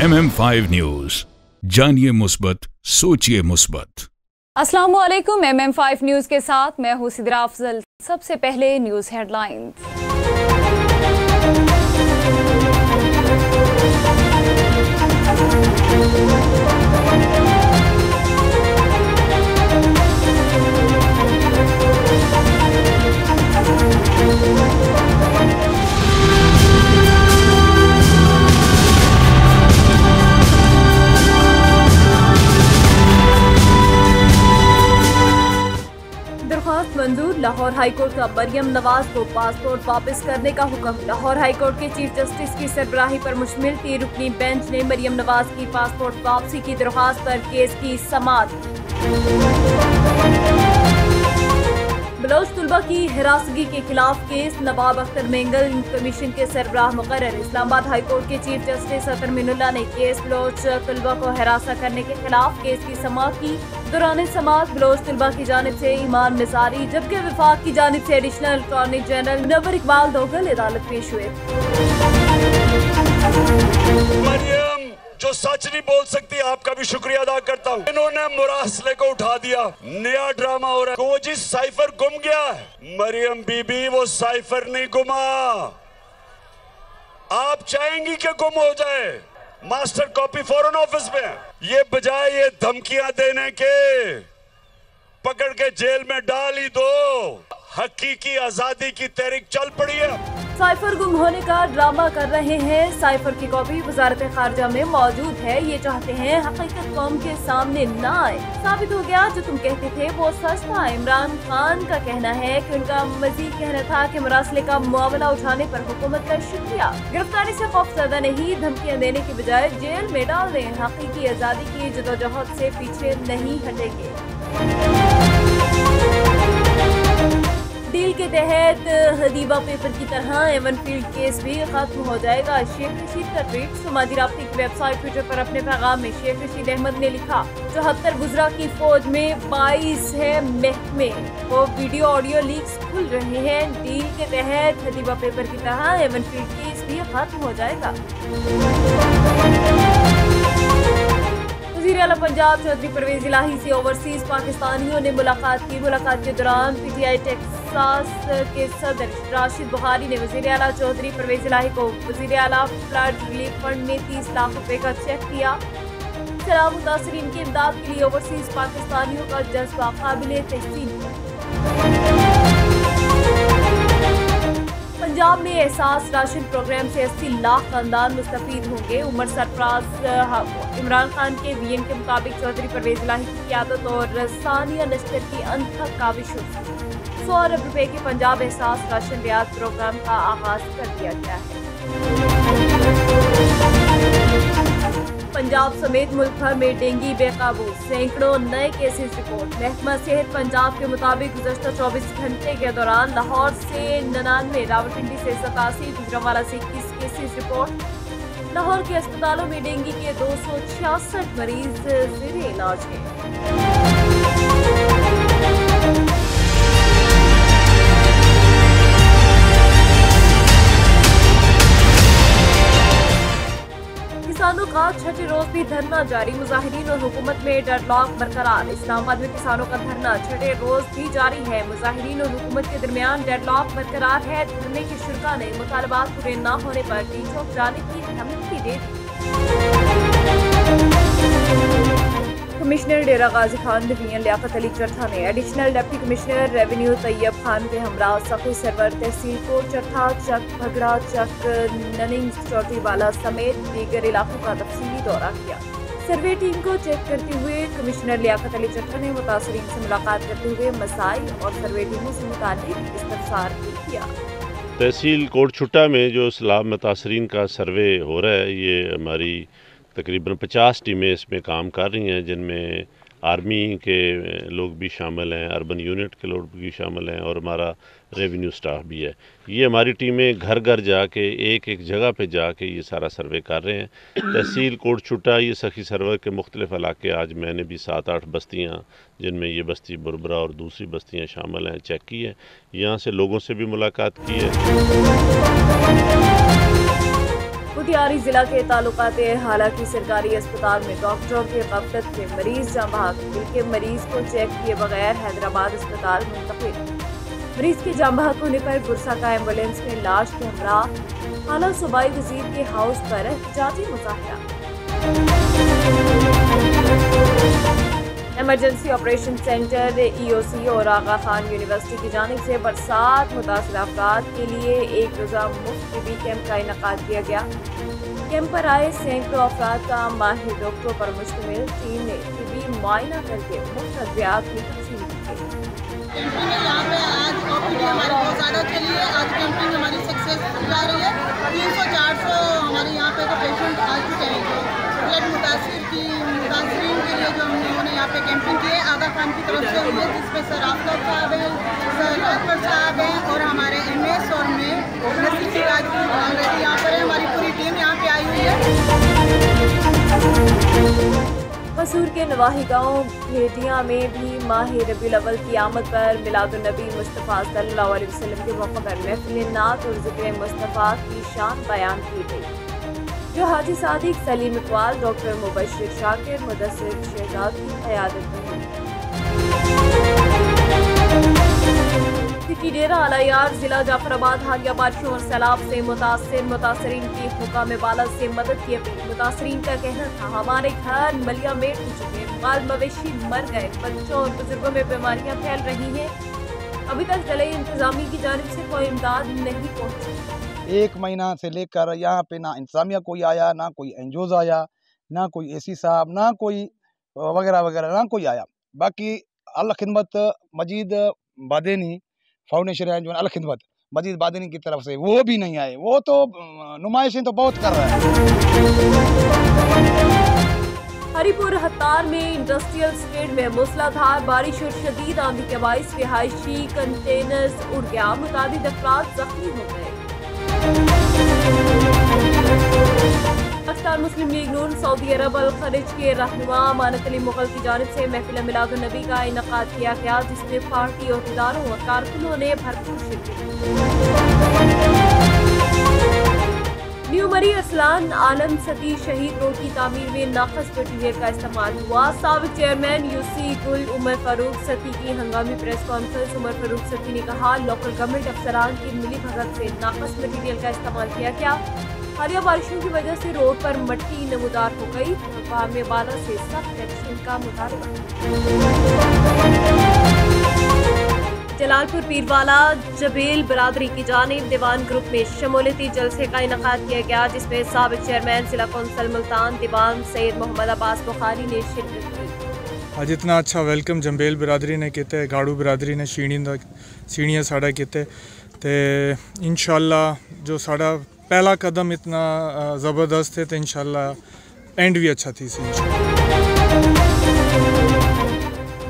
MM5 news, जानिए मुस्बत, सोचिए मुस्बत। अस्सलाम वालेकुम। MM5 न्यूज के साथ मैं हूं सिद्रा अफजल। सबसे पहले न्यूज हेडलाइंस। दरख्वास्त मंजूर। लाहौर हाईकोर्ट का मरियम नवाज को पासपोर्ट वापस करने का हुक्म। लाहौर हाईकोर्ट के चीफ जस्टिस की सरबराही पर मुश्तमिल 3 रुकनी बेंच ने मरियम नवाज की पासपोर्ट वापसी की दरख्वास्त पर केस की समाअत। बलोच तलबा की हिरासगी के खिलाफ केस। नवाब अख्तर मेंगल कमीशन के सरबराह मुकर्रर। इस्लामाबाद हाईकोर्ट के चीफ जस्टिस अतर मिनुल्लाह ने केस बलोच तलबा को हिरासा करने के खिलाफ केस की समाअत की। दौरान समाअत बलोच तलबा की जानिब से ईमान निसारी जबकि विफाक की जानिब से additional attorney general Munawwar Iqbal Duggal अदालत पेश हुए। मरियम जो सच नहीं बोल सकती, आपका भी शुक्रिया अदा करता हूँ। इन्होंने मुरासले को उठा दिया, नया ड्रामा हो रहा है। वो जी साइफर गुम गया है, मरियम बीबी वो साइफर नहीं गुमा। आप चाहेंगी कि गुम हो जाए? मास्टर कॉपी फॉरेन ऑफिस में। ये बजाय ये धमकियां देने के पकड़ के जेल में डाल ही दो। हकीकी आजादी की तहरीक चल पड़ी है। साइफर गुम होने का ड्रामा कर रहे हैं। साइफर की कॉपी वजारत खारजा में मौजूद है। ये चाहते हैं हकीकत कौम के सामने न आए। साबित हो गया जो तुम कहते थे वो सच था। इमरान खान का कहना है कि उनका मजीद कहना था कि मुरासले का मामला उठाने पर हुकूमत का शुक्रिया। गिरफ्तारी से खौफजदा नहीं, धमकियां देने की बजाय जेल में डाल दें। हकीकी आजादी की जदोजहद से पीछे नहीं हटेंगे। डील के तहत हदीबा पेपर की तरह एवनफील्ड केस भी खत्म हो जाएगा। शेख रशीद का ट्वीट। समाजी राब्ते की वेबसाइट ट्विटर पर अपने पैगाम में शेख रशीद अहमद ने लिखा, 74 गुजरा की फौज में 22 है महकमे। वो वीडियो ऑडियो लीक्स खुल रहे हैं। डील के तहत हदीबा पेपर की तरह एवनफील्ड केस भी खत्म हो जाएगा। वज़ीर आला पंजाब चौधरी परवेज इलाही से ओवरसीज पाकिस्तानियों ने मुलाकात की। मुलाकात के दौरान PTI टेक्सास के सदर राशिद बुखारी ने वज़ीर आला चौधरी परवेज इलाही को वज़ीर आला फ्लड रिलीफ फंड में 30 लाख रुपए का चेक दिया। सैलाब मुतासरीन की इमदाद के लिए ओवरसीज पाकिस्तानियों का जज्बा काबिले तहसीन है। पंजाब में एहसास राशन प्रोग्राम से 80 लाख खानदान मुस्तफीद होंगे। उमर सरफराज इमरान खान के VN के मुताबिक चौधरी परवेज इलाही की क़यादत और सानिया नश्तर की अनथक काविशों से 100 अरब रुपए के पंजाब एहसास राशन रियाद प्रोग्राम का आगाज कर दिया गया है। पंजाब समेत मुल्क भर में डेंगू बेकाबू, सैकड़ों नए केसेस रिपोर्ट। महकमा सेहत पंजाब के मुताबिक गुज़श्ता 24 घंटे के दौरान लाहौर से 99, रावलपिंडी से 87, गुजरांवाला से 21 केसेस रिपोर्ट। लाहौर के अस्पतालों में डेंगू के 266 मरीज ज़ेरे इलाज हैं। किसानों का छठे रोज भी धरना जारी। मुजाहिरीन और हुकूमत में डेडलॉक बरकरार। इस्लामाबाद में किसानों का धरना छठे रोज भी जारी है। मुजाहिरीन और हुकूमत के दरमियान डेडलॉक बरकरार है। धरने के शुरा ने मुतालबात पूरे न होने पर टी चौक जाने की धमकी दे दी। कमिश्नर डेरा गाजी खान डिवीजन लियाकत अली चरथा ने additional deputy commissioner revenue Tayyab Khan के हमरा सफ़ी सरवर तहसील कोट चरथा, चक भगड़ा, चक ननिंग, चौटीवाला समेत दीगर इलाकों का तफसीली दौरा किया। सर्वे टीम को चेक करते हुए कमिश्नर लियाकत अली चरथा ने मुतासरीन से मुलाकात करते हुए मसाइल और सर्वे टीमों से मुताल्लिक इस्तफसार भी किया। तहसील कोट छुट्टा में जो सैलाब मुतासरीन का सर्वे हो रहा है, ये हमारी तकरीबन 50 टीमें इसमें काम कर रही हैं, जिनमें आर्मी के लोग भी शामिल हैं, अर्बन यूनिट के लोग भी शामिल हैं और हमारा रेवेन्यू स्टाफ भी है। ये हमारी टीमें घर घर जाके एक एक जगह पे जाके ये सारा सर्वे कर रहे हैं। तहसील कोट छुट्टा ये सखी सरवर के मुख्तलिफ इलाके, आज मैंने भी 7-8 बस्तियाँ जिनमें ये बस्ती बुरबरा और दूसरी बस्तियाँ शामिल हैं चेक की है। यहाँ से लोगों से भी मुलाकात की है। पटियाली जिला के ताल्लुकाते हालांकि सरकारी अस्पताल में डॉक्टरों की गफलत में मरीज जान बहक, दिल के मरीज को चेक किए बगैर हैदराबाद अस्पताल मुंतकिल। मरीज के जान बहक होने पर गुरसा का एम्बुलेंस में लाश के हमरा हालांकि सूबाई वजीर के हाउस पर एहतजाजी मुजाहरा। इमरजेंसी ऑपरेशन सेंटर EOC और आगा खान यूनिवर्सिटी की जानिब से बरसात मुतासिर अफराद के लिए एक रोज़ा मुफ्त टिबी कैंप का इनेकाद किया गया। कैंप पर आए सैकड़ों अफराद का माहिर डॉक्टरों पर मुश्तमिल टीम ने टिबी मुआयना करके मुफ्त अद्वियात की तकसीम की। यहाँ पे आज OPD हमारी बहुत ज़्यादा चली है। आज कैंपिंग हमारी सक्सेस जा रही है। 300-400 हमारे यहाँ पे तो पेशेंट आ चुके हैं। फ्लड मुतासरीन के लिए जो हम लोगों ने यहाँ पे कैंपिंग की है आगा खान की तरफ से हुई है, जिसमें सर आफ्ताब साहब हैं, सर अकबर साहब हैं और हमारे MS और मैं नसीब सिराज ऑलरेडी यहाँ पर है। हमारी पूरी टीम यहाँ पे आई हुई है। कसूर के नवाही गांव भेटिया में भी माह रबीउल अव्वल की आमद पर मिलादुन नबी मुस्तफ़ा सल्लल्लाहु अलैहि वसल्लम के मौके पर महफिल नात और ज़िक्र मुस्तफ़ा की शान बयान की गई, जो हाजी सादिक सलीम इकबाल, डॉक्टर मुबशिर शाकिर, मुदस्सिर शहजाद की क़यादत में हुई। सिटी डेरा अलायार जिला जाफराबाद हालिया बारिशों और सैलाब से मुतासरीन की हुक्काम बाला से मदद की अपील। मुतासरीन का कहना था, हमारे घर मलिया मेट हो चुके, माल मवेशी मर गए, बच्चों और बुजुर्गों में बीमारियां फैल रही हैं। अभी तक जिले इंतजामी की जानिब से कोई इमदाद नहीं पहुंची। 1 महीना से लेकर यहाँ पे ना इंतजामिया कोई आया, ना कोई एनजीओज आया, ना कोई AC साहब, ना कोई वगैरह वगैरह, ना कोई आया। बाकी अल खिदमत मजीद बादेनी फाउंडेशन है जो अल खिदमत मजीद बादेनी की तरफ से, वो भी नहीं आए। वो तो नुमाइशें तो बहुत कर रहा है। हरिपुर हत्तार में इंडस्ट्रियल स्टेट में मूसलाधार बारिश और शदीद आंधी के बाइस रिहायशी कंटेनर्स उड़ गया, मुतादिद अफराद जख्मी हो गए। पाकिस्तान मुस्लिम लीग नून सऊदी अरब अल खलीज के रहनुमा अमानत अली मुगल की जानिब से महफिल मिलादुन नबी का इनेकाद किया गया, जिसमें पार्टी अहदेदारों और कारकुनों ने भरपूर शिरकत की। न्यू मरी असलान आलम सती शहीद रोड की तामीर में नाकस मटीरियल का इस्तेमाल हुआ। साबिक चेयरमैन UC गुल उमर फारूक सती की हंगामी प्रेस कॉन्फ्रेंस। उमर फारूक सती ने कहा, लोकल गवर्नमेंट अफसरान की मिली भगत से नाकस मटीरियल का इस्तेमाल किया गया। हालिया बारिशों की वजह से रोड पर मट्टी नमूदार हो गई। हुक्काम बाला से सख्त एक्शन का मुतालबा। जलालपुर पीरवाला जबेल बरादरी की जानिब दीवान ग्रुप में शमूलियती जलसे का इनेकाद किया गया, जिसमें साबिक चेयरमैन जिला कौंसल मुल्तान दीवान सैयद मोहम्मद अब्बास बुखारी ने शिरकत की। आज इतना अच्छा वेलकम जंबेल बरादरी ने किया, गाड़ू बरादरी ने सीढ़ियाँ साढ़ा किए, तो इंशाल्लाह जो साढ़ा पहला कदम इतना ज़बरदस्त है, तो इंशाल्लाह एंड भी अच्छा थी।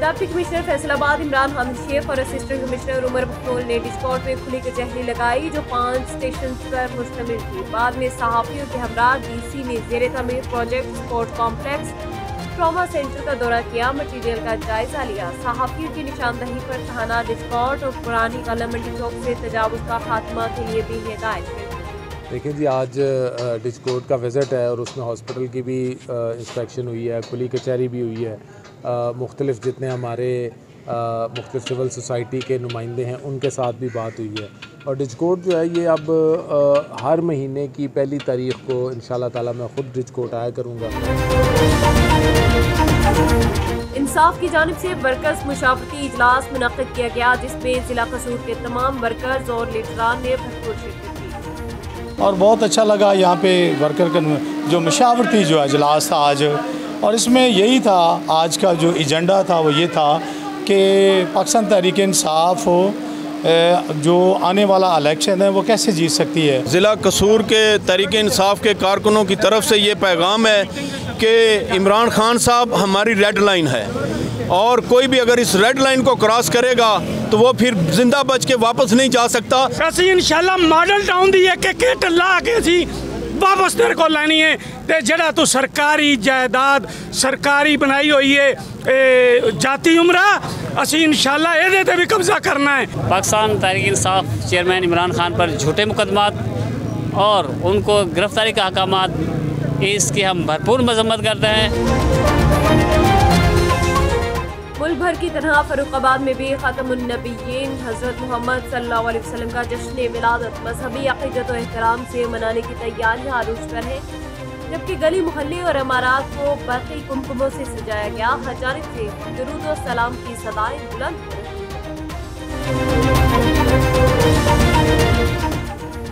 डिप्टी कमिश्नर फैसलाबाद इमरान हामिद शेख और असिस्टेंट कमिश्नर उमर बखतौल ने डिस्कॉर्ड में खुली कचहरी लगाई, जो 5 स्टेशन पर मुश्तमिल थी। बाद में सहाफ़ियों के हमरा DC ने ज़ेरे तमीर project sport complex trauma centre का दौरा किया, मटीरियल का जायजा लिया। सहाफ़ियों की निशानदही पर थाना डिस्कॉर्ड और पुरानी काला मंडी चौक से तजावुज़ का खात्मा के लिए भी हिदायत की। देखिए जी, आज डिस्कोर्ट का विज़िट है और उसमें हॉस्पिटल की भी इंस्पेक्शन हुई है, खुली कचहरी भी हुई है। मुख्तलिफ़ जितने हमारे मुख्तलिफ़ सिविल सोसाइटी के नुमाइंदे हैं उनके साथ भी बात हुई है। और डिस्कोर्ट जो है ये अब हर महीने की पहली तारीख़ को इंशाल्लाह ताला मैं ख़ुद डिस्कोर्ट आया करूँगा। इंसाफ की जानिब से वर्कर्स मुशावरती इजलास मुनक़िद किया गया, जिसमें ज़िला कसूर के तमाम वर्कर्स और लीडरान ने भरपूर शिरकत की। और बहुत अच्छा लगा यहाँ पे वर्कर का जो मुशावरती जो इजलास था आज, और इसमें यही था आज का जो एजेंडा था वो ये था कि पाकिस्तान तहरीक इंसाफ जो आने वाला इलेक्शन है वो कैसे जीत सकती है। ज़िला कसूर के तहरीक इंसाफ के कारकुनों की तरफ से ये पैगाम है कि इमरान खान साहब हमारी रेड लाइन है, और कोई भी अगर इस रेड लाइन को क्रॉस करेगा तो वो फिर जिंदा बच के वापस नहीं जा सकता। असी इंशाल्लाह मॉडल टाउन दी एक किट ला के असी वापस तेरे को लैनी है, ते जड़ा तू सरकारी जायदाद सरकारी बनाई हुई है जाती उमरा, असी इंशाल्लाह ये ते भी कब्जा करना है। पाकिस्तान तहरीक इंसाफ चेयरमैन इमरान खान पर झूठे मुकदमात और उनको गिरफ्तारी का अहकामात, इसकी हम भरपूर मजम्मत करते हैं। मुल्क भर की तरह फर्रुखाबाद में भी ख़ातमुन्नबिय्यीन हज़रत मोहम्मद सल्लल्लाहु अलैहि वसल्लम का जश्न मिलादत मजहबी अक़ीदत और एहतराम से मनाने की तैयारियां आरूज पर है, जबकि गली मोहल्ले और इमारात को बरक़ी कुमकुमों से सजाया गया। हर जानिब से दुरूद और सलाम की सदाएं बुलंद हो रही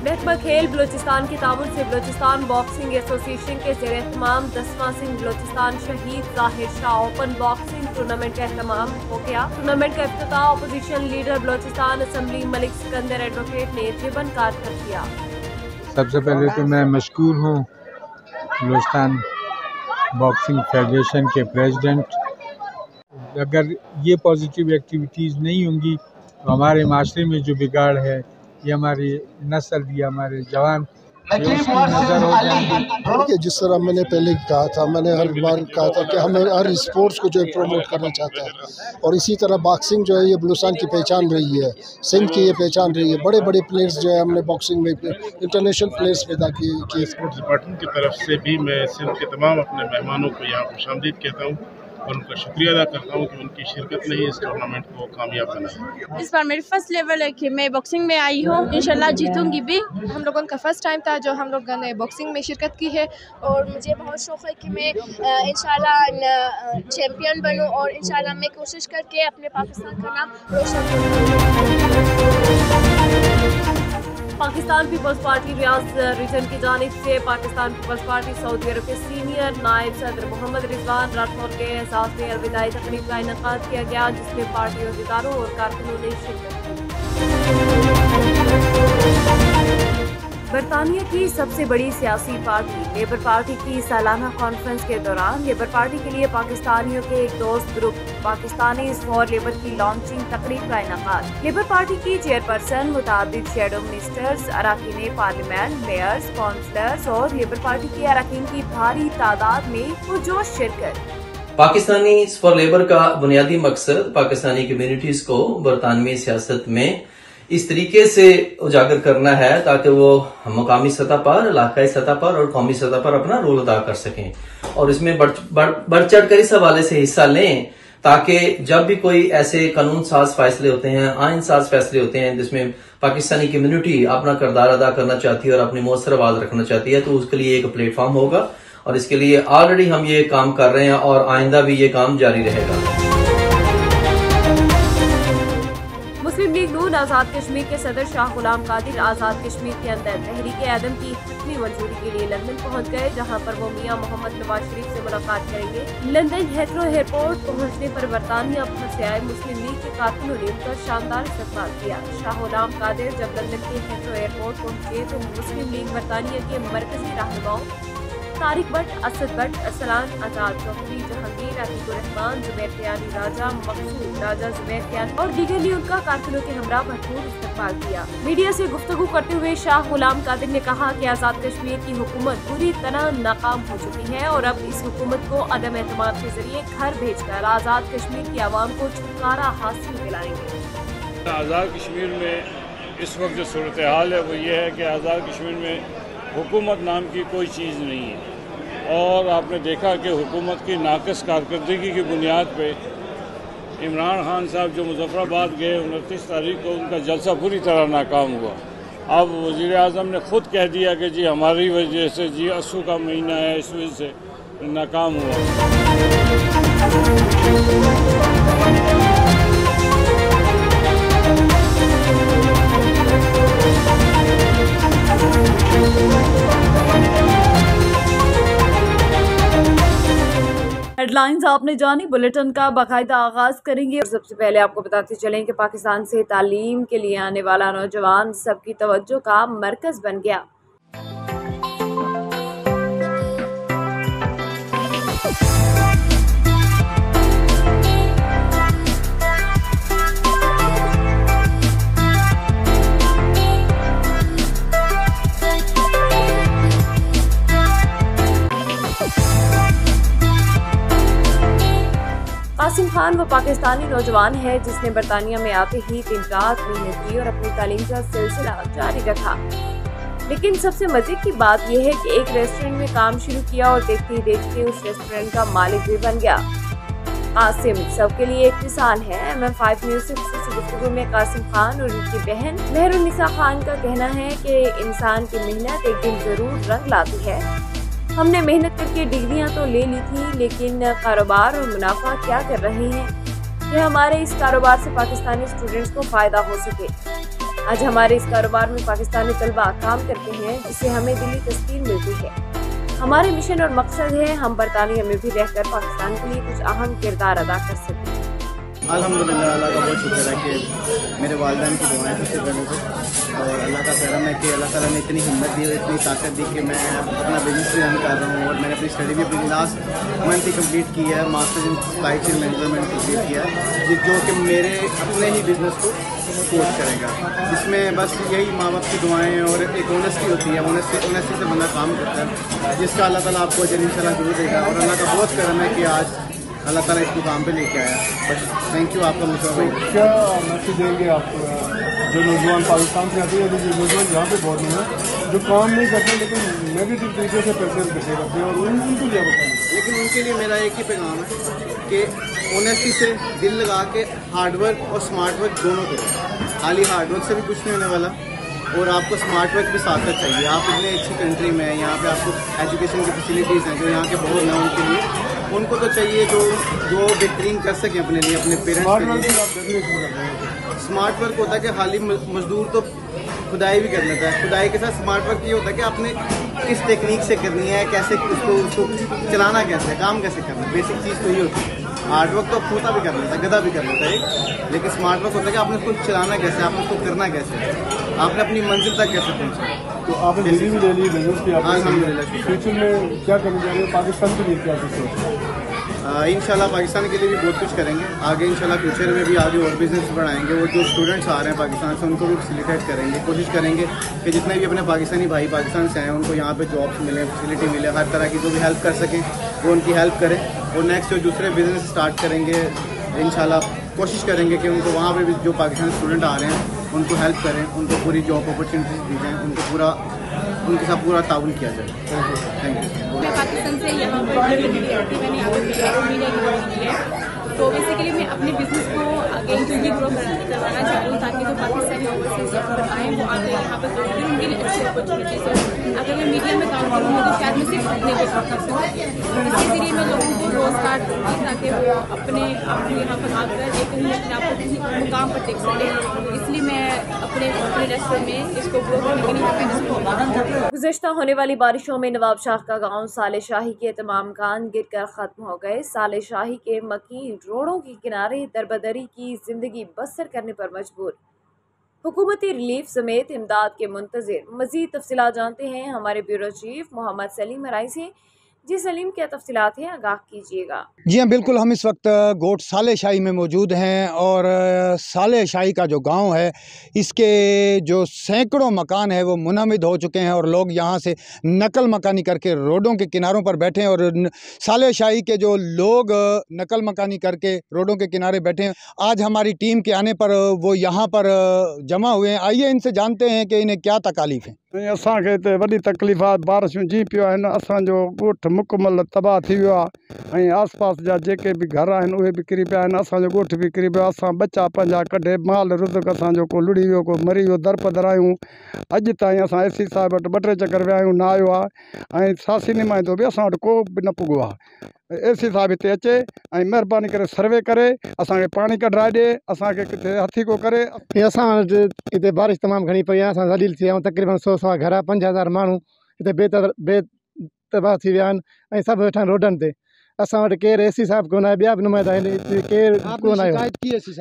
महकमा खेल बलूचिस्तान के ताउन से बलूचिस्तान बॉक्सिंग एसोसिएशन के ज़ेर एहतमाम 10वां सिंध बलूचिस्तान शहीद ज़ाहिर शाह ओपन बॉक्सिंग टूर्नामेंट का एहतमाम हो गया। टूर्नामेंट का इफ्तिताह opposition leader Balochistan assembly Malik Sikandar advocate ने रिबन काट कर किया। सबसे पहले तो मैं मशकूर हूँ बलूचिस्तान बॉक्सिंग फेडरेशन के प्रेसिडेंट। अगर ये पॉजिटिव एक्टिविटीज़ नहीं होंगी तो हमारे माशरे में जो बिगाड़ है, ये हमारी नस्ल, ये हमारे जवान नज़र हो जाएंगे। जिस तरह मैंने पहले कहा था, मैंने हर बार कहा था कि हमें हर स्पोर्ट्स को जो है प्रमोट करना चाहता है, और इसी तरह बॉक्सिंग जो है ये बलूचिस्तान की पहचान रही है, सिंध की ये पहचान रही है। बड़े बड़े प्लेयर्स जो है हमने बॉक्सिंग में इंटरनेशनल प्लेयर्स पैदा किए। स्पोर्ट्स डिपार्टमेंट की तरफ से भी मैं सिंध के तमाम अपने मेहमानों को यहाँ खुशामदीद कहता हूँ और उनका शुक्रिया अदा करता हूँ कि उनकी शिरकत ने ही इस टूर्नामेंट को कामयाब बनाया। इस बार मेरी फर्स्ट लेवल है कि मैं बॉक्सिंग में आई हूँ, इंशाल्लाह जीतूंगी भी। हम लोगों का फर्स्ट टाइम था जो हम लोगों ने बॉक्सिंग में शिरकत की है, और मुझे बहुत शौक़ है कि मैं इंशाल्लाह चैम्पियन बनूँ और इंशाल्लाह मैं कोशिश करके अपने पाकिस्तान का नाम रोशन करूँ। पाकिस्तान पीपल्स पार्टी रियाज रीजन की जानिब से पाकिस्तान पीपल्स पार्टी सऊदी अरब के सीनियर नायब सदर मोहम्मद रिजवान राठौर के एहसास में अलविदाई तकरीब का इनेकाद किया गया, जिसमें पार्टी अहदेदारों और कारकुनों ने शिरकत की। बरतानिया की सबसे बड़ी सियासी पार्टी लेबर पार्टी की सालाना कॉन्फ्रेंस के दौरान लेबर पार्टी के लिए पाकिस्तानियों के एक दोस्त ग्रुप पाकिस्तानी फॉर लेबर की लॉन्चिंग तकरीब का इनेकाद। लेबर पार्टी की चेयरपर्सन, मुताबिद शेडो मिनिस्टर्स, अराकीन पार्लियामेंट, मेयर्स, काउंसलर्स और लेबर पार्टी के अराकीन की भारी तादाद में पुरजोश शिरकत। पाकिस्तानी फॉर लेबर का बुनियादी मकसद पाकिस्तानी कम्युनिटीज को बरतानवी सियासत में इस तरीके से उजागर करना है ताकि वो मकामी सतह पर, इलाकाई सतह पर और कौमी सतह पर अपना रोल अदा कर सकें, और इसमें बढ़ चढ़ कर इस हवाले से हिस्सा लें ताकि जब भी कोई ऐसे कानून साज फैसले होते हैं, आइन साज फैसले होते हैं जिसमें पाकिस्तानी कम्युनिटी अपना किरदार अदा करना चाहती है और अपनी मौसर आवाज रखना चाहती है, तो उसके लिए एक प्लेटफॉर्म होगा, और इसके लिए ऑलरेडी हम ये काम कर रहे हैं और आइंदा भी ये काम जारी रहेगा। मुस्लिम लीग नून आज़ाद कश्मीर के सदर शाह गुलाम कादिर आज़ाद कश्मीर के अंदर तहरीक आदम की हतमी मंजूरी के लिए लंदन पहुंच गए, जहां पर वो मियां मोहम्मद नवाज शरीफ से मुलाकात करेंगे। लंदन हेथरो एयरपोर्ट पहुंचने पर बरतानिया भर से आए मुस्लिम लीग के कारकुनों ने उनका शानदार इस्तकबाल किया। शाह गुलाम कादिर जब लंदन के हेथरो एयरपोर्ट पहुंचे तो मुस्लिम लीग बरतानिया के मरकजी रहनुमाओं तारिक भट्ट, असद भट्ट, अरसलान, आजाद चौधरी, जहांगीर, अतीकुर रहमान, जुबैर कियानी राजा, मकसूद राजा, जुबैर कियानी और दीगर ने उनका कारकुनों के हमरा भरपूर इस्तकबाल किया। मीडिया से गुफ्तगू करते हुए शाह गुलाम कादिर ने कहा कि आज़ाद कश्मीर की हुकूमत पूरी तरह नाकाम हो चुकी है और अब इस हुकूमत को अदम एतमाद के जरिए घर भेजकर आज़ाद कश्मीर की आवाम को छुटकारा हासिल दिलाएंगे। आज़ाद कश्मीर में इस वक्त जो सूरत हाल है वो ये है कि आज़ाद कश्मीर में हुकूमत नाम की कोई चीज़ नहीं है, और आपने देखा कि हुकूमत की नाक़िस कारकर्दगी की बुनियाद पे इमरान खान साहब जो मुजफ्फराबाद गए 29 तारीख को, उनका जलसा पूरी तरह नाकाम हुआ। अब वज़ीर आज़म ने ख़ुद कह दिया कि जी हमारी वजह से, जी अस्सू का महीना है, इस वजह से नाकाम हुआ। हेडलाइंस आपने जानी, बुलेटिन का बाकायदा आगाज करेंगे। और सबसे पहले आपको बताते चलें कि पाकिस्तान से तालीम के लिए आने वाला नौजवान सबकी तवज्जो का मरकज बन गया। कासिम खान वो पाकिस्तानी नौजवान है जिसने बरतानिया में आते ही दिन रात मेहनत की और अपनी तालीम का सिलसिला जारी रखा। लेकिन सबसे मजे की बात यह है कि एक रेस्टोरेंट में काम शुरू किया और देखते ही देखते उस रेस्टोरेंट का मालिक भी बन गया। कासिम सबके लिए एक मिसाल है। MM5 न्यूज़ से गुफ्तगू में कासिम खान और उनकी बहन मेहरुन्निसा खान का कहना है कि इंसान की मेहनत एक दिन जरूर रंग लाती है। हमने मेहनत करके डिग्रियां तो ले ली थी, लेकिन कारोबार और मुनाफा क्या कर रहे हैं कि हमारे इस कारोबार से पाकिस्तानी स्टूडेंट्स को फायदा हो सके। आज हमारे इस कारोबार में पाकिस्तानी तलबा काम करते हैं, जिससे हमें दिली तस्कीन मिलती है। हमारे मिशन और मकसद है हम बरतानिया में भी रहकर पाकिस्तान के लिए कुछ अहम किरदार अदा कर सकें। अल्हम्दुलिल्लाह, अल्लाह का बहुत शुक्र है कि मेरे वालिदैन की दुआएं सबसे पहले तो, और अल्लाह का करम है कि अल्लाह ताला ने इतनी हिम्मत दी और इतनी ताकत दी कि मैं अपना बिजनेस भी रन कर रहा हूँ। और मैंने अपनी स्टडी भी अपनी लास्ट मंथ ही कम्प्लीट की है, masters in supply chain management complete किया है, जो कि मेरे अपने ही बिजनेस को सपोर्ट करेगा। जिसमें बस यही माँ बाप की दुआएँ और एक ऑनेस्टी होती है, ऑनेस्टी से बंदा काम करता है, जिसका अल्लाह ताला आपको अजर इंशाल्लाह जरूर देगा। और अल्लाह का बहुत करम है कि आज अल्लाह ताला इस मुकाम पे लेके आया। बस थैंक यू आपका मुझे। क्या मैसेज देंगे आप जो नौजवान पाकिस्तान से आते हैं, जो नौजवान यहाँ पे बहुत हैं जो काम नहीं करते लेकिन नेगेटिव तरीके से पैसे इकट्ठे करते हैं, और उनको क्या बताएं? लेकिन उनके लिए मेरा एक ही पैगाम है कि ऑनेस्टी से दिल लगा के हार्डवर्क और स्मार्ट वर्क दोनों करें। खाली हार्डवर्क से भी कुछ नहीं होने वाला, और आपको स्मार्ट वर्क भी साथ साथ चाहिए। आप इतनी अच्छी कंट्री में हैं, यहाँ पे आपको एजुकेशन की फैसिलिटीज़ हैं जो यहाँ के बहुत ना उनके लिए, उनको तो चाहिए जो बेहतरीन कर सकें अपने लिए, अपने पेरेंट्स के लिए। स्मार्ट वर्क होता है कि खाली मजदूर तो खुदाई भी कर लेता है, खुदाई के साथ स्मार्ट वर्क ये होता है कि आपने किस टेक्निक से करनी है, कैसे उसको चलाना कैसे है, काम कैसे करना है, बेसिक चीज़ तो ये होती है। हार्ड वर्क तो खोता भी कर लेता है, गधा भी कर लेता है, लेकिन स्मार्ट वर्क होता है कि आपने उसको चलाना कैसे, आपने उसको करना कैसे है, आपने अपनी मंजिल तक कैसे पहुँचा। तो आपने डिग्री भी ले ली, बिजनेस भी आपने, फ्यूचर में क्या करने जा रहे हो, पाकिस्तान के लिए क्या सोच है? इंशाल्लाह पाकिस्तान के लिए भी बहुत कुछ करेंगे आगे, इंशाल्लाह फ्यूचर में भी आगे और बिजनेस बढ़ाएंगे, और जो स्टूडेंट्स आ रहे हैं पाकिस्तान से उनको भी फैसिलिटेट करेंगे। कोशिश करेंगे कि जितने भी अपने पाकिस्तानी भाई पाकिस्तान से आए उनको यहाँ पे जॉब्स मिले, फैसिलिटी मिले, हर तरह की जो भी हेल्प कर सकें वो उनकी हेल्प करें। और नेक्स्ट जो दूसरे बिजनेस स्टार्ट करेंगे इंशाल्लाह कोशिश करेंगे कि उनको वहाँ पर भी जो पाकिस्तानी स्टूडेंट आ रहे हैं उनको हेल्प करें, उनको पूरी जॉब अपॉर्चुनिटीज़ दी जाएँ, उनके साथ पूरा ताउन किया जाए। Thank you. मैं पाकिस्तान से यहाँ पर मैंने यहाँ पर मीडिया की वर्क की है, तो बेसिकली मैं अपने बिजनेस को आगे इंक्लूसिव ग्रो करवाना चाह रही हूँ, ताकि जो पाकिस्तानी ओवरसीज वर्कर आएँ वो आगे यहाँ पर काम करें, उनके लिए अच्छी अपॉर्चुनिटीज हो। अगर मैं मीडिया में काम करूँगी तो शायद मैं सिर्फ अपने लिए काम कर सकूँ, इसके जरिए मैं लोगों को रोजगार दूँगी ताकि वो अपने आप को यहाँ पर आकर एक अपने आप को किसी मुकाम पर टेक सकें। इसलिए मैं अपने रेस्टोरेंट में इसको ग्रो करने के लिए मैंने इसको। गुज़श्ता होने वाली बारिशों में नवाब शाह का गाँव साले शाही के तमाम खान गिर कर ख़त्म हो गए। साले शाही के मकीन रोडों के किनारे दरबदरी की जिंदगी बसर करने पर मजबूर। हुकूमती रिलीफ समेत इमदाद के मुंतज़िर। मज़ीद तफसीलात जानते हैं हमारे ब्यूरो चीफ मोहम्मद सलीम मराई से। जी सलीम, क्या तफसीलात हैं, आगाह कीजिएगा। जी हाँ बिल्कुल, हम इस वक्त गोट साले शाही में मौजूद हैं, और साले शाही का जो गांव है इसके जो सैकड़ों मकान है वो मुनहमिद हो चुके हैं, और लोग यहां से नकल मकानी करके रोडों के किनारों पर बैठे हैं। और साले शाही के जो लोग नकल मकानी करके रोडों के किनारे बैठे हैं, आज हमारी टीम के आने पर वो यहाँ पर जमा हुए हैं। आइए इनसे जानते हैं कि इन्हें क्या तकालीफ है। असांखे हिते वॾी तकलीफ़ात बारिशूं जी पियूं आहिनि, असांजो ॻोठु मुकमल तबाह थी वियो आहे, ऐं आस पास जा जेके बि घर आहिनि उहे बि किरी पिया आहिनि, असांजो ॻोठु बि किरी पियो आहे। असां बचा पंहिंजा कढे माल रुज़क असांजो को लुड़ी वियो, को मरी वियो, दर पदर आहियूं। अॼु ताईं असां एसी साहिब वटि 2-3 चकर विया आहियूं, न आयो आहे, ऐं सासी निमाइंदो बि असां वटि को बि न पुॻो आहे। एसी साहिब हिते अचे ऐं महिरबानी करे सर्वे करे असांखे पाणी कढाए ॾिए, असांखे किथे हथी को करे। असां वटि हिते बारिश तमामु घणी पई आहे, असां ज़लील थी विया आहियूं। तक़रीबन 100 घर, 5000 माण्हू हिते बेतबाह थी विया आहिनि, ऐं सभु वेठा आहिनि रोडनि ते। असां वटि केरु एसी साहिब कोन आहे, ॿिया बि नुमाइंदा आहिनि, केरु कोन आयो।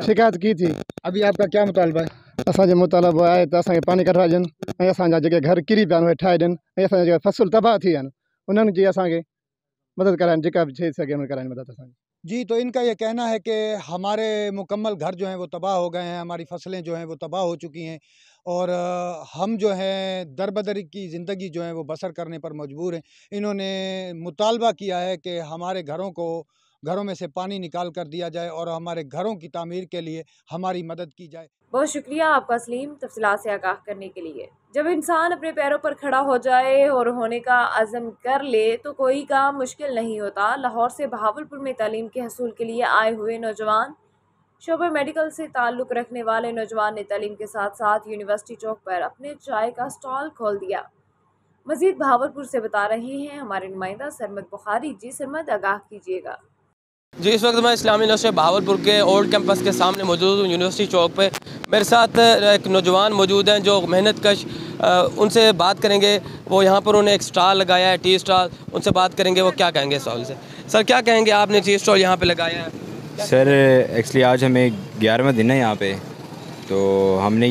शिकायत की थी। अभी आपका क्या मुतालबा है? असांजो मुतालबो आहे त असांखे पाणी कढाए ॾियनि, ऐं असांजा जेके घर किरी पिया आहिनि उहे ठाहे ॾियनि, ऐं असांजा जेके फसल तबाह थी विया आहिनि उन्हनि जी असांखे मदद कराइनि, जेका बि थी सघे उन्हें कराइनि मदद असांजी। जी, तो इनका ये कहना है कि हमारे मुकम्मल घर जो हैं वो तबाह हो गए हैं, हमारी फसलें जो हैं वो तबाह हो चुकी हैं, और हम जो हैं दरबदरी की ज़िंदगी जो है वो बसर करने पर मजबूर हैं। इन्होंने मुतालबा किया है कि हमारे घरों में से पानी निकाल कर दिया जाए और हमारे घरों की तामीर के लिए हमारी मदद की जाए। बहुत शुक्रिया आपका सलीम, तफसीलात से आगाह करने के लिए। जब इंसान अपने पैरों पर खड़ा हो जाए और होने का अज़म कर ले तो कोई काम मुश्किल नहीं होता। लाहौर से बहावलपुर में तालीम के हसूल के लिए आए हुए नौजवान, शोबे मेडिकल से ताल्लुक़ रखने वाले नौजवान ने तालीम के साथ साथ यूनिवर्सिटी चौक पर अपने चाय का स्टॉल खोल दिया। मज़ीद बहावलपुर से बता रहे हैं हमारे नुमाइंदा सरमद बुखारी। जी सरमद, आगाह कीजिएगा। जी, इस वक्त मैं इस्लामी यूनिवर्सिटी बहावलपुर के ओल्ड कैंपस के सामने मौजूद हूँ, यूनिवर्सिटी चौक पे। मेरे साथ एक नौजवान मौजूद हैं जो मेहनत कश, उनसे बात करेंगे। वो यहाँ पर उन्हें एक स्टॉल लगाया है, टी स्टॉल। उनसे बात करेंगे वो क्या कहेंगे स्टॉल से। सर, क्या कहेंगे, आपने टी स्टॉल यहाँ पे लगाया है? सर, एक्चुअली आज हमें 11वां दिन है यहाँ पे, तो हमने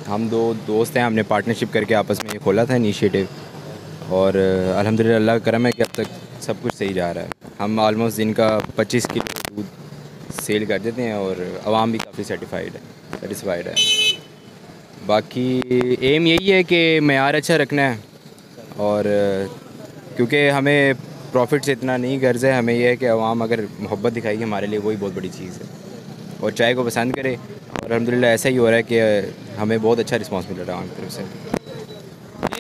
हम दो दोस्त हैं, हमने पार्टनरशिप करके आपस में ये खोला था इनिशिएटिव, और अल्हम्दुलिल्लाह अल्लाह का करम है कि अब तक सब कुछ सही जा रहा है। हम ऑलमोस्ट दिन का 25 किलो दूध सेल कर देते हैं और आवाम भी काफ़ी सेटिस्फाइड है। बाकी एम यही है कि मेयार अच्छा रखना है, और क्योंकि हमें प्रॉफिट से इतना नहीं गर्ज है, हमें यह है कि आवाम अगर मोहब्बत दिखाएगी हमारे लिए वही बहुत बड़ी चीज़ है, और चाय को पसंद करे। और अल्हम्दुलिल्लाह ऐसा ही हो रहा है कि हमें बहुत अच्छा रिस्पांस मिल रहा है उनकी तरफ से।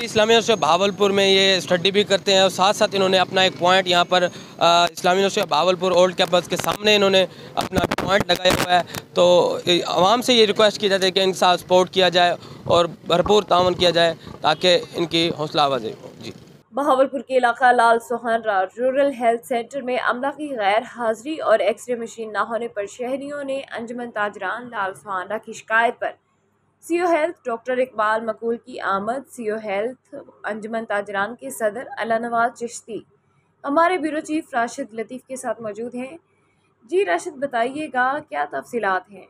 इस्लामी यूनिवर्सिटी बहावलपुर में ये स्टडी भी करते हैं और साथ साथ इन्होंने अपना एक पॉइंट यहाँ पर इस्लामी यूनिवर्सिटी बहावलपुर ओल्ड कैंपस के सामने इन्होंने अपना पॉइंट लगाया हुआ है। तो आवाम से ये रिक्वेस्ट की जाती है कि इनके साथ सपोर्ट किया जाए और भरपूर ताउन किया जाए ताकि इनकी हौसला अफजाई हो। जी, बहावलपुर के इलाका लाल सुहानरा रूरल हेल्थ सेंटर में अमला की गैर हाजिरी और एक्सरे मशीन न होने पर शहरियों ने अंजुमन ताजरान लाल सुहानरा की शिकायत पर CO health doctor Iqbal Maqbool की आमद। सीओ हेल्थ अंजुमन ताजरान के सदर अल्लाह नवाज चिश्ती हमारे ब्यूरो चीफ राशिद लतीफ़ के साथ मौजूद हैं। जी राशिद, बताइएगा क्या तफसीलात हैं?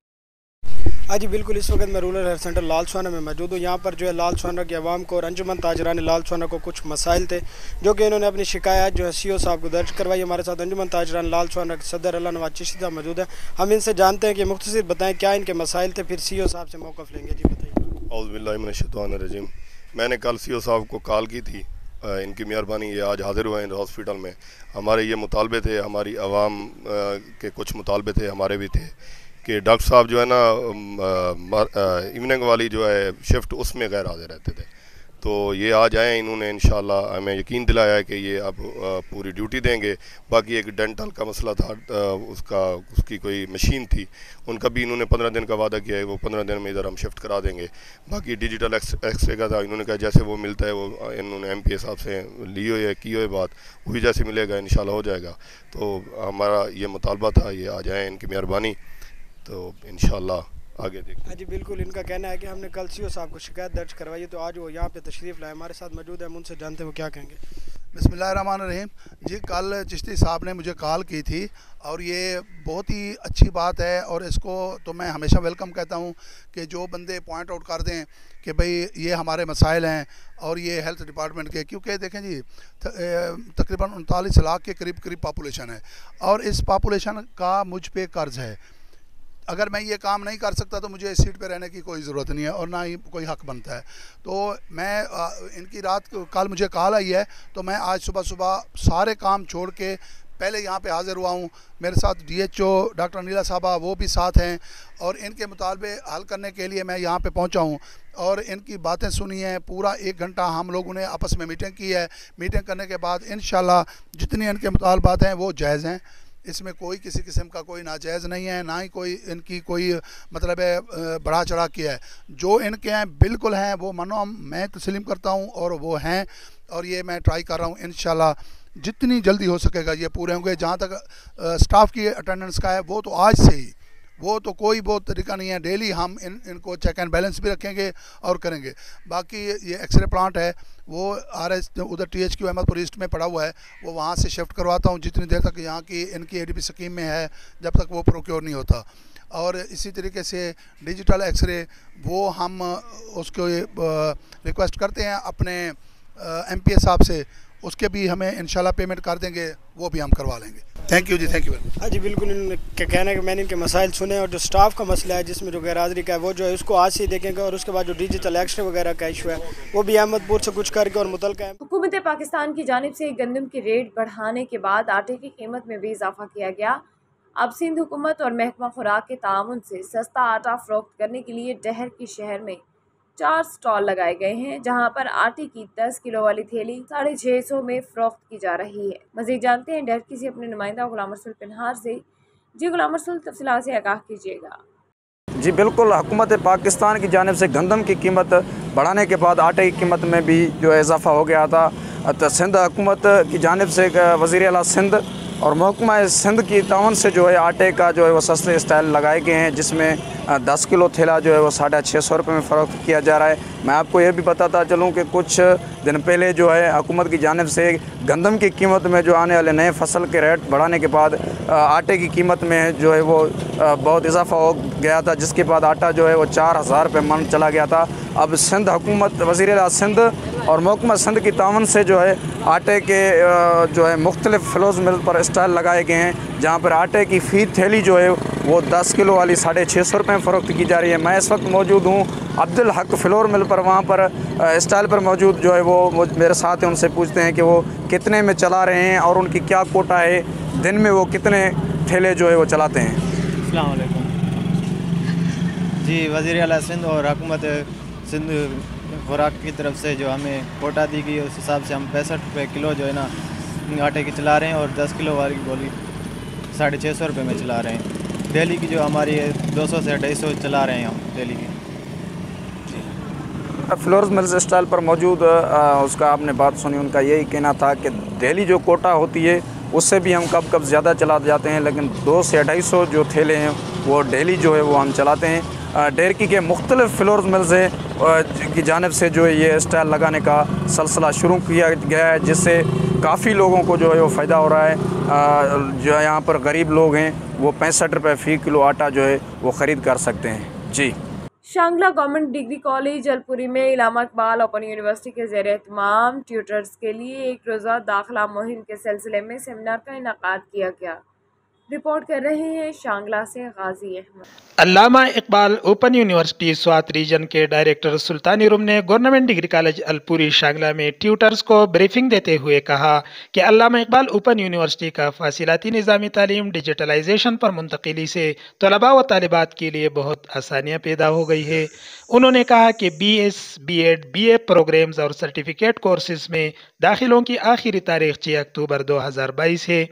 हाँ जी बिल्कुल, इस वक्त मैं रूरल हेल्थ सेंटर लाल सुहाना में मौजूद हूँ। यहाँ पर जो है लाल सुहाना की आवाम को और अंजुमन ताजरान लाल सुहाना को कुछ मसाइल थे जो कि इन्होंने अपनी शिकायत जो है सीओ साहब को दर्ज करवाई। हमारे साथ अंजुमन ताजरान लाल सुहाना के सदर अल्लाह नवाज चिश्ती साहब मौजूद है। हम इनसे जानते हैं कि मुख्तसर बताएं क्या इनके मसाइल थे, फिर सीओ साहब से मौक़िफ़ लेंगे। जी बताइए। औज़ु बिल्लाहि मिनश शैतानिर रजीम। मैंने कल सीओ साहब को कॉल की थी, इनकी मेहरबानी ये आज हाज़िर हुए हैं हॉस्पिटल में। हमारे ये मुतालबे थे, हमारी आवाम के कुछ मुतालबे थे, हमारे भी थे कि डॉक्टर साहब जो है ना इवनिंग वाली जो है शिफ्ट उसमें गैर हाजिर रहते थे, तो ये आज आए। इन्होंने इंशाल्लाह हमें यकीन दिलाया है कि ये अब पूरी ड्यूटी देंगे। बाकी एक डेंटल का मसला था, उसकी कोई मशीन थी, उनका भी इन्होंने 15 दिन का वादा किया है, वो 15 दिन में इधर हम शिफ्ट करा देंगे। बाकी डिजिटल एक्सरे का था, इन्होंने कहा जैसे वो मिलता है वो इन्होंने MPA साहब से ली हुई है, की हुई बात, वही जैसे मिलेगा इंशाल्लाह हो जाएगा। तो हमारा ये मुतालबा था, ये आ जाएँ, इनकी मेहरबानी, तो इंशाल्लाह आगे देखते हैं। हाँ जी बिल्कुल, इनका कहना है कि हमने कल सीओ साहब को शिकायत दर्ज करवाई है, तो आज वो यहाँ पे तशरीफ़ लाए। हमारे साथ मौजूद है, हम उनसे जानते हैं वो क्या कहेंगे। बिस्मिल्लाहिर्रहमानिर्रहीम। जी, कल चिश्ती साहब ने मुझे कॉल की थी और ये बहुत ही अच्छी बात है, और इसको तो मैं हमेशा वेलकम कहता हूँ कि जो बंदे पॉइंट आउट कर दें कि भाई ये हमारे मसाइल हैं और ये हेल्थ डिपार्टमेंट के, क्योंकि देखें जी तकरीबन 39 लाख के करीब पॉपुलेशन है, और इस पॉपुलेशन का मुझ पे कर्ज है। अगर मैं ये काम नहीं कर सकता तो मुझे इस सीट पे रहने की कोई ज़रूरत नहीं है और ना ही कोई हक बनता है। तो मैं इनकी कल मुझे कॉल आई है, तो मैं आज सुबह सारे काम छोड़ के पहले यहाँ पे हाज़िर हुआ हूँ। मेरे साथ DHO डॉक्टर नीला साहबा वो भी साथ हैं, और इनके मुतालबे हल करने के लिए मैं यहाँ पे पहुँचा हूँ और इनकी बातें सुनी हैं। पूरा 1 घंटा हम लोगों ने आपस में मीटिंग की है। मीटिंग करने के बाद इंशाल्लाह जितनी इनके मुतालबात हैं वो जायज़ हैं, इसमें कोई किसी किस्म का कोई नाजायज़ नहीं है, ना ही कोई इनकी कोई मतलब है बढ़ा चढ़ा किया है। जो इनके हैं बिल्कुल हैं, वो मानो मैं तस्लीम करता हूँ और वो हैं, और ये मैं ट्राई कर रहा हूँ इंशाल्लाह जितनी जल्दी हो सकेगा ये पूरे होंगे। जहाँ तक स्टाफ की अटेंडेंस का है वो तो आज से ही, वो तो कोई बहुत तरीका नहीं है, डेली हम इनको चेक एंड बैलेंस भी रखेंगे और करेंगे। बाकी ये एक्सरे प्लांट है वो RS उधर THQ अहमदपुर ईस्ट में पड़ा हुआ है, वो वहाँ से शिफ्ट करवाता हूँ जितनी देर तक यहाँ की इनकी ADP स्कीम में है, जब तक वो प्रोक्योर नहीं होता। और इसी तरीके से डिजिटल एक्सरे वो हम उसको रिक्वेस्ट करते हैं अपने MPA साहब से, उसके भी हमें इंशाल्लाह पेमेंट कर देंगे, वो भी हम करवा लेंगे। Thank you ji, thank you. हाँ जी बिल्कुल, इनका कहना है कि मैंने इनके मसाइल सुने, और जो स्टाफ का मसला है जिसमें जो गैर हाजिरी का है वो जो है उसको आज से देखेंगे, और उसके बाद जो डिजिटल एक्सरे वगैरह का इशू है वो भी अहमदपुर से कुछ करके और मुतलका है। हुकूमत पाकिस्तान की जानिब से गंदम की रेट बढ़ाने के बाद आटे की कीमत में भी इजाफा किया गया। अब सिंध हुकूमत और महकमा खुराक के ताउन से सस्ता आटा फरोख्त करने के लिए डहर की शहर में 4 स्टॉल लगाए गए हैं, जहां पर आटे की 10 किलो वाली थैली 650 में फरोख्त की जा रही है। मज़ीद जानते हैं डहर की से अपने नुमाइंदा गुलाम रसूल पिनहार से। जी गुलाम रसूल, तफसीलात से आगाह कीजिएगा। जी बिल्कुल, हुकूमत पाकिस्तान की जानिब से गंदम की कीमत बढ़ाने के बाद आटे की कीमत में भी जो है इजाफा हो गया था। तो सिंध हुकूमत की जानिब से वज़ीर आला सिंध और महकमा सिंध की तावन से जो है आटे का जो है वो सस्ते स्टाइल लगाए गए हैं, जिसमें 10 किलो थैला जो है वो 650 रुपये में फ़रोख्त किया जा रहा है। मैं आपको ये भी बताता चलूँ कि कुछ दिन पहले जो है हुकूमत की जानिब से गंदम की कीमत में जो आने वाले नए फसल के रेट बढ़ाने के बाद आटे की कीमत में जो है वो बहुत इजाफा हो गया था, जिसके बाद आटा जो है वो 4000 रुपये मन चला गया था। अब सिंध हुकूमत वज़ीर आला सिंध और महकमा सिंध की तावन से जो है आटे के जो है मुख्तलिफ फ्लोज़ मिल पर स्टाइल लगाए गए हैं, जहाँ पर आटे की फ़ी थैली जो है वो 10 किलो वाली 650 रुपये में फ़रोख्त की जा रही है। मैं इस वक्त मौजूद हूँ अब्दुल हक फ्लोर मिल पर, वहाँ पर स्टाइल पर मौजूद जो है वो मेरे साथ हैं। उनसे पूछते हैं कि वो कितने में चला रहे हैं और उनकी क्या कोटा है, दिन में वो कितने ठेले जो है वो चलाते हैं। अस्सलाम वालेकुम जी, वज़ीर आला सिंध और हुकूमत सिंध खुराक की तरफ से जो हमें कोटा दी गई उस हिसाब से हम 65 रुपये किलो जो है ना आटे की चला रहे हैं और 10 किलो वाली गोली 650 रुपये में चला रहे हैं। डेली की जो हमारी है 200 से 250 चला रहे हैं हम डेली की। फ्लोर्स मिल्स स्टाइल पर मौजूद उसका आपने बात सुनी, उनका यही कहना था कि डेली जो कोटा होती है उससे भी हम कब ज़्यादा चला जाते हैं, लेकिन 200 से 250 जो थैले हैं वो डेली जो है वो हम चलाते हैं। डेयरी के मुख्तलिफ फ्लोर्स मिल्स की जानिब से जो है ये स्टाइल लगाने का सिलसिला शुरू किया गया है, जिससे काफ़ी लोगों को जो है वो फ़ायदा हो रहा है। जो यहाँ पर गरीब लोग हैं वो 65 रुपये फ़ी किलो आटा जो है वो ख़रीद कर सकते हैं। जी, शांगला गवर्नमेंट डिग्री कॉलेज अलपुरी में इलामा इकबाल ओपन यूनिवर्सिटी के ज़ेर एहतमाम ट्यूटर्स के लिए एक रोज़ा दाखिला मुहिम के सिलसिले में सेमिनार का इनेकाद किया गया। रिपोर्ट कर रहे हैं शांगला से Ghazi Ahmad. Allama Iqbal open university Swat region के डायरेक्टर सुल्तानी रुम ने government degree college Alpuri Shangla में ट्यूटर्स को ब्रीफिंग देते हुए कहा कि अल्लामा इकबाल ओपन यूनिवर्सिटी का फासिलाती निज़ामी तालीम डिजिटलाइजेशन पर मुंतकिली से तलबा व तालिबात के लिए बहुत आसानियाँ पैदा हो गई है। उन्होंने कहा कि BS, B.Ed, BA प्रोग्राम्स और सर्टिफिकेट कोर्सेज में दाखिलों की आखिरी तारीख 6 अक्टूबर 2022 है।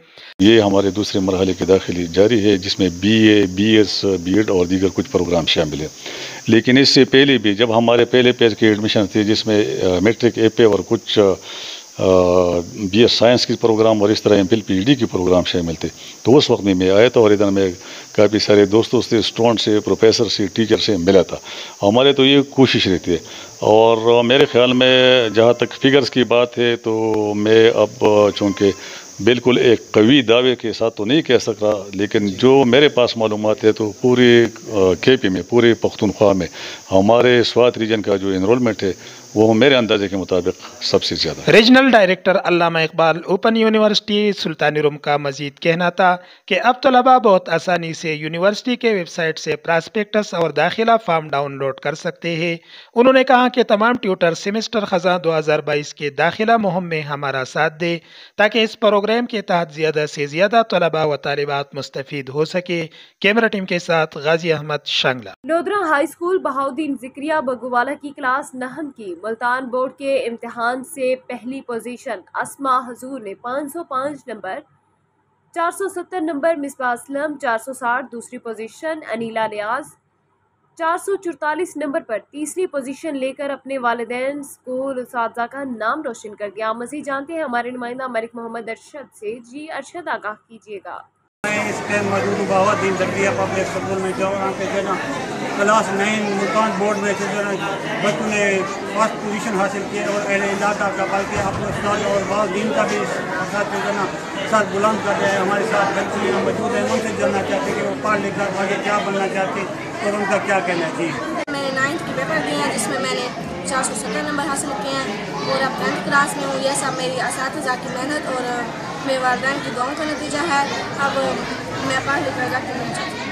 ये हमारे दूसरे मरहले की दाखिली जारी है, जिसमें BA, BS, B.Ed और दीगर कुछ प्रोग्राम शामिल है। लेकिन इससे पहले भी जब हमारे पहले पेज के एडमिशन थे, जिसमें मैट्रिक AP और कुछ BS साइंस के प्रोग्राम और इस तरह MPhil PhD के प्रोग्राम शामिल थे, तो उस वक्त में मैं आया था और इधर में काफ़ी सारे दोस्तों से, स्टूडेंट से, प्रोफेसर से, टीचर से मिला था। हमारे तो ये कोशिश रहती है और मेरे ख्याल में जहाँ तक फिगर्स की बात है तो मैं अब चूँकि बिल्कुल एक कवी दावे के साथ तो नहीं कह सकता, लेकिन जो मेरे पास मालूमात है तो पूरे KP में, पूरे पख्तूनख्वा में हमारे स्वात रीजन का जो इनरोलमेंट है वो मेरे अंदाजे के मुताबिक सबसे ज़्यादा। रीजनल डायरेक्टर अल्लामा इकबाल ओपन यूनिवर्सिटी सुल्तानी रुम का मजीद कहना था कि अब तलबा बहुत आसानी से यूनिवर्सिटी के वेबसाइट से प्रॉस्पेक्टस और दाखिला फॉर्म डाउनलोड कर सकते हैं। उन्होंने कहा कि तमाम ट्यूटर सेमेस्टर ख़ज़ां 2022 के दाखिला मुहिम में हमारा साथ दे, ताकि इस प्रोग्राम के तहत ज़्यादा से ज़्यादा तलबा व तालिबात मुस्तफ़ीद हो सके। कैमरा टीम के साथ गाजी अहमद, शांगला। लोधरा हाई स्कूल बहाउद्दीन ज़िक्रिया बगुवाला की क्लास 9 की मुल्तान बोर्ड के इम्तिहान से पहली पोजीशन अस्मा हजूर ने 505 नंबर, 470 नंबर मिसबा असलम, 460 दूसरी पोजीशन अनीला नियाज, 444 नंबर पर तीसरी पोजीशन लेकर अपने वालिदैन, स्कूल, उस्तादा का नाम रोशन कर दिया। मज़ीद जानते हैं हमारे नुमाइंदा मलिक मोहम्मद अरशद से। जी अरशद, आगाह कीजिएगा। मैं इस टाइम मौजूद हूँ बहाउद्दीन ज़िक्रिया पब्लिक स्कूल में, जो यहाँ पे जो ना क्लास 9 मुल्तान बोर्ड में जो ना बच्चों ने फर्स्ट पोजीशन हासिल की और अहले इलाका का, बल्कि अपने उस्ताद और बहाउद्दीन का भी साथ जो ना साथ बुलंद कर रहे हैं। हमारे साथ बच्चे मौजूद हैं, उनसे जानना चाहते हैं कि वो पढ़ लिख कर आगे क्या बनना चाहते हैं और उनका क्या कहना है। जी, मैंने 9th के पेपर दिए हैं, जिसमें मैंने 470 नंबर हासिल किए हैं और अब 10th क्लास में हूँ। यह सब मेरी असातिज़ा की मेहनत और मेरे वालिदैन की दुआओं का नतीजा है। अब मैं पढ़ लिख कर डॉक्टर बनना चाहती हूँ।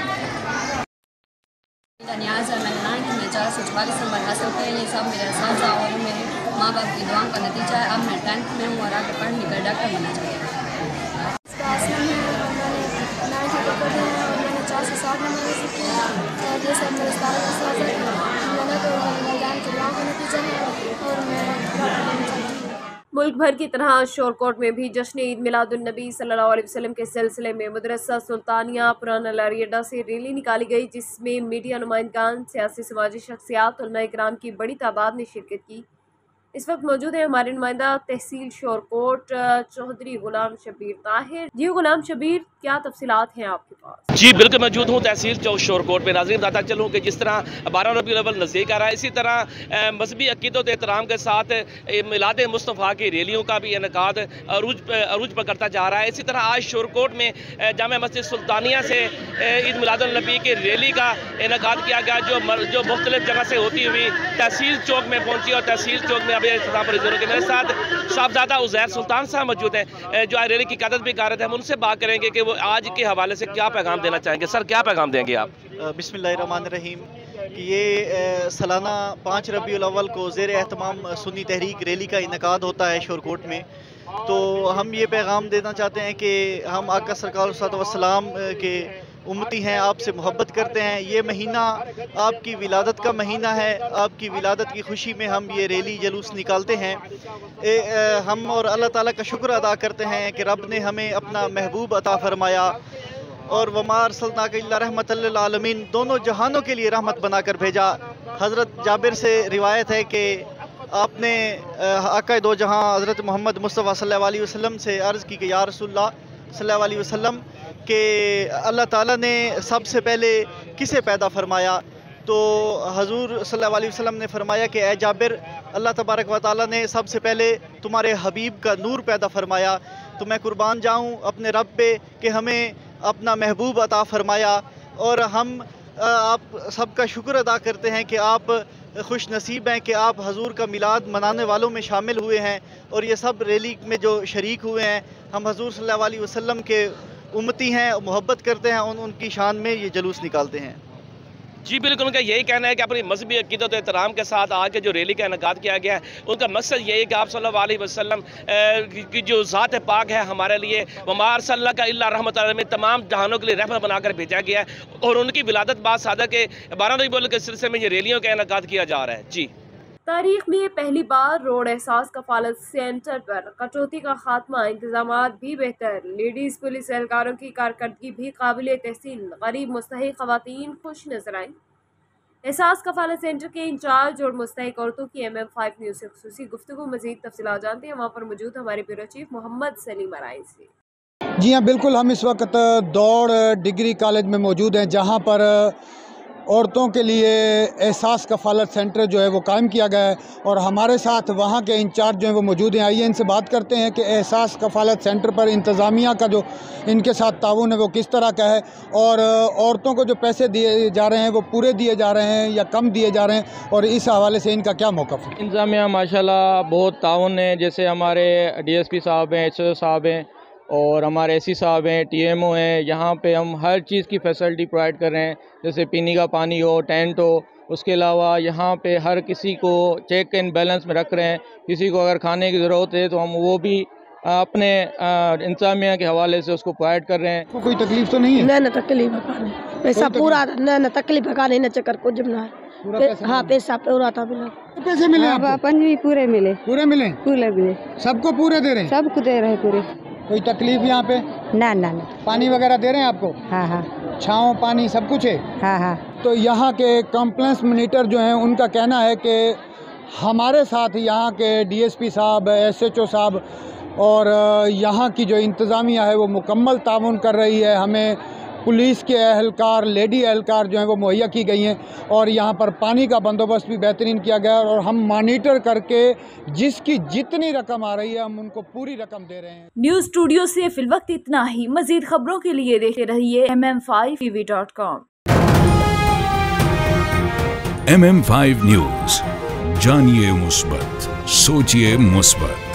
नियाज़ है, मैंने 9th में 444 नंबर हासिल किए। ये सब मेरे असातिज़ा और मेरे माँ बाप की दुआओं का नतीजा है। अब मैं 10th में हूँ और आगे पढ़ लिख कर डॉक्टर बनना चाहती हूँ। मुल्क भर की तरह शोरकोट में भी जश्न ईद मिलादुन्नबी सल्लल्लाहु अलैहि वसल्लम के सिलसिले में मदरसा सुल्तानिया पुराना लारी अड्डा से रैली निकाली गई, जिसमें मीडिया नुमाइंदगान, सियासी समाजी शख्सियात, उलमा इकराम की बड़ी तादाद ने शिरकत की। इस वक्त मौजूद है हमारे नुमाइंदा तहसील शोरकोट चौधरी गुलाम शबीर ताहिर। जी गुलाम शबीर, क्या तफसीलात हैं आपके पास? जी बिल्कुल मौजूद हूँ तहसील शोरकोट में। नाज़रीन बताता चलूँ कि जिस तरह 12 रबीउल अव्वल नज़दीक आ रहा है, इसी तरह मजहबी अक़ीदत एहतराम के साथ मिलाद मुस्तफ़ा की रैलियों का भी इनेकाद अरूज पर करता जा रहा है। इसी तरह आज शोरकोट में जामा मस्जिद सुल्तानिया से ईद मिलादुन नबी की रैली का इनेकाद किया गया, जो मुख्तलिफ जगह से होती हुई तहसील चौक में पहुँची। और तहसील चौक में के मेरे साथ साहबजादा उज़ैर सुल्तान साहब मौजूद हैं, जो रैली की क़यादत भी कर रहे थे। हम उनसे बात करेंगे कि वो आज के हवाले से क्या पैगाम देना चाहेंगे। सर, क्या पैगाम देंगे आप? बिस्मिल्लाहिर्रहमानिर्रहीम कि ये सालाना 5 रबीउल अव्वल को ज़ेर एहतमाम सुन्नी तहरीक रैली का इनेकाद होता है शोरकोट में। तो हम ये पैगाम देना चाहते हैं कि हम आका सरकार वसलाम के उम्मती हैं, आपसे मोहब्बत करते हैं। ये महीना आपकी विलादत का महीना है, आपकी विलादत की खुशी में हम ये रैली जुलूस निकालते हैं। हम और अल्लाह ताला का शुक्र अदा करते हैं कि रब ने हमें अपना महबूब अता फरमाया और वमार सल्तनाक इल्ला रहमतल लिल आलमीन, दोनों जहानों के लिए रहमत बनाकर भेजा। हज़रत जाबिर से रिवायत है कि आपने आका दो जहां हज़रत मोहम्मद मुस्तफ़ा सल्लल्लाहु अलैहि वसल्लम से अर्ज़ की कि या रसूलल्लाह सल्लल्लाहु अलैहि वसल्लम कि अल्लाह ताला ने सबसे पहले किसे पैदा फरमाया? तो हजूर सल्लल्लाहु अलैहि वसल्लम ने फरमाया कि ए जाबिर, अल्लाह तबारक व तआला ने सबसे पहले तुम्हारे हबीब का नूर पैदा फरमाया। तो मैं कुर्बान जाऊँ अपने रब पे कि हमें अपना महबूब अता फरमाया। और हम आप सबका शुक्र अदा करते हैं कि आप खुश नसीब हैं कि आप हजूर का मिलाद मनाने वालों में शामिल हुए हैं। और ये सब रैली में जो शरीक हुए हैं, हम हजूर सल्लल्लाहु अलैहि वसल्लम के उम्मती हैं, मोहब्बत करते हैं, उनकी शान में ये जुलूस निकालते हैं। जी बिल्कुल, उनका यही कहना है कि अपनी मजहबी अक़ीदत एहतराम के साथ आके जो रैली का इनेकाद किया गया है, उनका मकसद यही है कि आप सल्लल्लाहु अलैहि वसल्लम की जो ज़ात पाक है हमारे लिए वमा अरसलनाका इल्ला रहमतल लिल आलमीन, तमाम जहानों के लिए रहमत बनाकर भेजा गया है। और उनकी विलादत बाद सादा के 12 रबीउल के सिलसिले में ये रैलियों का इनेकाद किया जा रहा है। जी तारीख में पहली बार रोड एहसास कफालत सेंटर पर कटौती का खात्मा, इंतजामात भी बेहतर, लेडीज़ पुलिस एहलकारों की कारकर्दगी भी काबिल तहसीन, गरीब मुस्तहिक ख़वातीन खुश नजर आईं। एहसास कफालत सेंटर के इंचार्ज और मुस्तहिक औरतों की MM5 न्यूज़ से खुसूसी गुफ्तगू। मज़ीद तफसीलात जानते हैं वहाँ पर मौजूद हमारे ब्यूरो चीफ मोहम्मद सलीम अराइन से। जी हाँ बिल्कुल, हम इस वक्त दौड़ डिग्री कॉलेज में मौजूद हैं, जहाँ पर औरतों के लिए एहसास कफालत सेंटर जो है वो कायम किया गया है। और हमारे साथ वहाँ के इंचार्ज जो हैं वो मौजूद हैं। आइए इनसे बात करते हैं कि एहसास कफालत सेंटर पर इंतज़ामिया का जो इनके साथ ताउन है वो किस तरह का है, और औरतों को जो पैसे दिए जा रहे हैं वो पूरे दिए जा रहे हैं या कम दिए जा रहे हैं, और इस हवाले से इनका क्या मौक़िफ़ है? इंतज़ामिया माशाल्लाह बहुत ताउन है, जैसे हमारे DSP साहब हैं, HO साहब हैं और हमारे AC साहब हैं, TMO हैं। यहाँ पे हम हर चीज़ की फैसिलिटी प्रोवाइड कर रहे हैं, जैसे पीने का पानी हो, टेंट हो। उसके अलावा यहाँ पे हर किसी को चेक एंड बैलेंस में रख रहे हैं। किसी को अगर खाने की ज़रूरत है तो हम वो भी अपने इंतज़ामिया के हवाले से उसको प्रोवाइड कर रहे हैं। कोई तकलीफ तो नहीं है? न तकलीफ है, पैसा पूरा न तकलीफ का नहीं, न चक्कर कुछ ना। हाँ पैसा पूरा था। पैसे मिले आपको? पंजी पूरे मिले। पूरे मिले? पूरे मिले। सबको पूरे दे रहे हैं? सबको दे रहे हैं पूरे। कोई तकलीफ यहाँ पे? ना ना ना। पानी वगैरह दे रहे हैं आपको? हाँ हाँ। छाँव पानी सब कुछ है? हाँ हाँ। तो यहाँ के कंप्लेंट्स मॉनिटर जो हैं उनका कहना है कि हमारे साथ यहाँ के DSP साहब, SHO साहब और यहाँ की जो इंतज़ामिया है वो मुकम्मल ताउन कर रही है। हमें पुलिस के एहलकार, लेडी एहलकार जो हैं वो मुहैया की गई हैं, और यहाँ पर पानी का बंदोबस्त भी बेहतरीन किया गया है। और हम मॉनिटर करके जिसकी जितनी रकम आ रही है हम उनको पूरी रकम दे रहे हैं। न्यूज़ स्टूडियो से फिलवक्त इतना ही। मज़ीद खबरों के लिए देखते रहिए MM5TV.com। MM5 न्यूज़, जानिए मुस्बत, सोचिए मुस्बत।